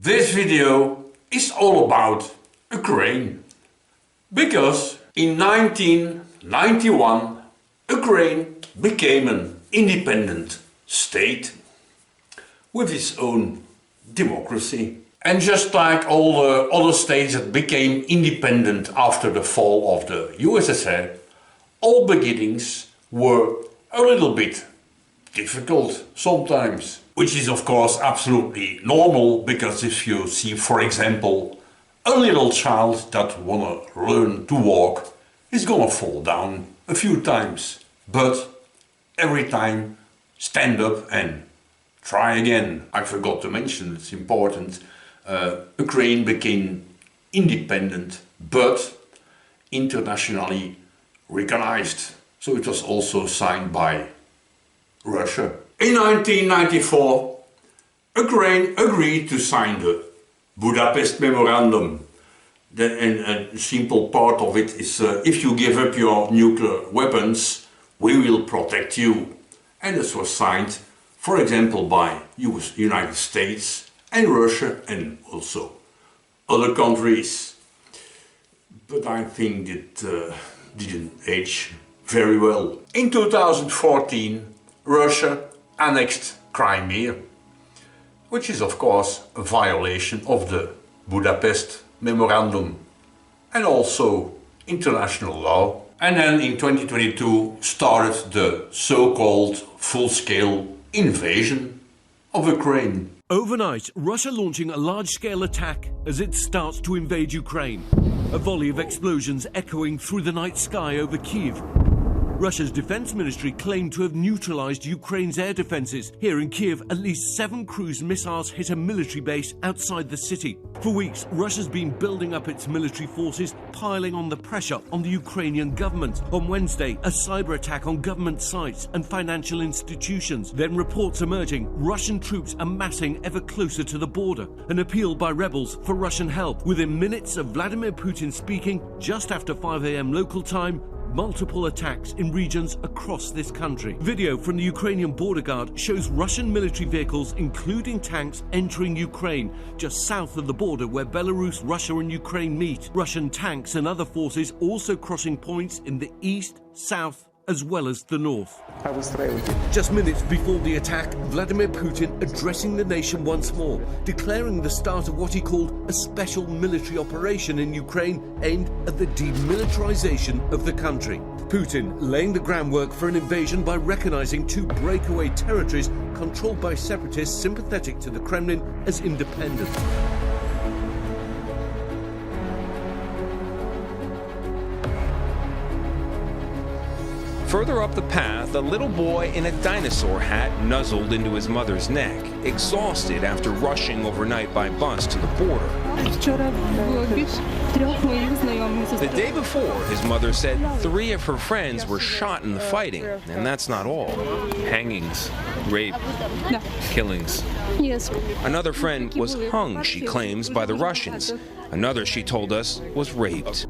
This video is all about Ukraine, because in 1991 Ukraine became an independent state with its own democracy. And just like all the other states that became independent after the fall of the USSR, all beginnings were a little bit difficult sometimes. Which is of course absolutely normal, because if you see, for example, a little child that wanna learn to walk is gonna fall down a few times. But every time stand up and try again. I forgot to mention, it's important, Ukraine became independent but internationally recognized. So it was also signed by Russia. In 1994, Ukraine agreed to sign the Budapest Memorandum. And a simple part of it is, if you give up your nuclear weapons, we will protect you. And this was signed, for example, by United States and Russia and also other countries. But I think it didn't age very well. In 2014, Russia annexed Crimea, which is of course a violation of the Budapest Memorandum and also international law. And then in 2022 started the so-called full-scale invasion of Ukraine. Overnight, Russia launching a large-scale attack as it starts to invade Ukraine. A volley of explosions echoing through the night sky over Kyiv. Russia's defense ministry claimed to have neutralized Ukraine's air defenses. Here in Kyiv, at least 7 cruise missiles hit a military base outside the city. For weeks, Russia's been building up its military forces, piling on the pressure on the Ukrainian government. On Wednesday, a cyber attack on government sites and financial institutions. Then reports emerging, Russian troops amassing ever closer to the border. An appeal by rebels for Russian help. Within minutes of Vladimir Putin speaking, just after 5 a.m. local time, multiple attacks in regions across this country. Video from the Ukrainian border guard shows Russian military vehicles, including tanks, entering Ukraine, just south of the border where Belarus, Russia and Ukraine meet. Russian tanks and other forces also crossing points in the east, south, as well as the north. Just minutes before the attack, Vladimir Putin addressing the nation once more, declaring the start of what he called a special military operation in Ukraine aimed at the demilitarization of the country. Putin laying the groundwork for an invasion by recognizing 2 breakaway territories controlled by separatists sympathetic to the Kremlin as independent. Further up the path, a little boy in a dinosaur hat nuzzled into his mother's neck, exhausted after rushing overnight by bus to the border. The day before, his mother said 3 of her friends were shot in the fighting, and that's not all. Hangings, rape, killings. Yes. Another friend was hung, she claims, by the Russians. Another, she told us, was raped.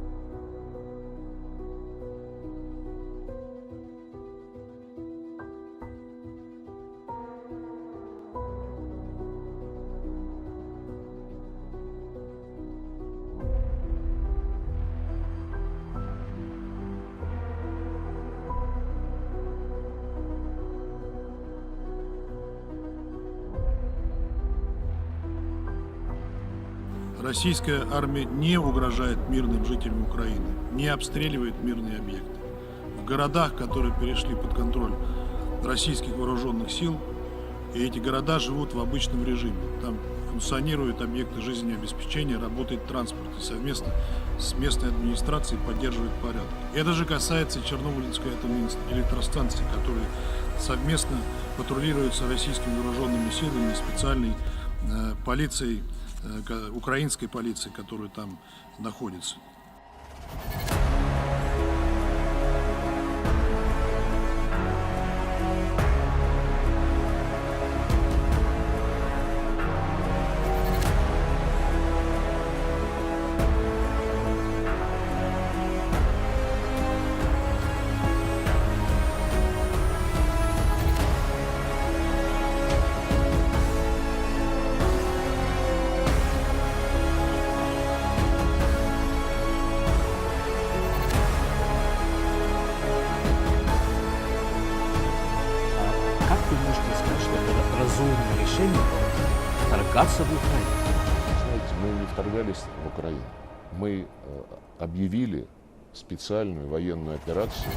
Российская армия не угрожает мирным жителям Украины, не обстреливает мирные объекты. В городах, которые перешли под контроль российских вооруженных сил, и эти города живут в обычном режиме. Там функционируют объекты жизнеобеспечения, работает транспорт, и совместно с местной администрацией поддерживает порядок. Это же касается Чернобыльской атомной электростанции, которые совместно патрулируются российскими вооруженными силами и специальной полицией, украинской полиции, которая там находится. вторгаться в Украину. Знаете, мы не вторгались в Украину. Мы объявили специальную военную операцию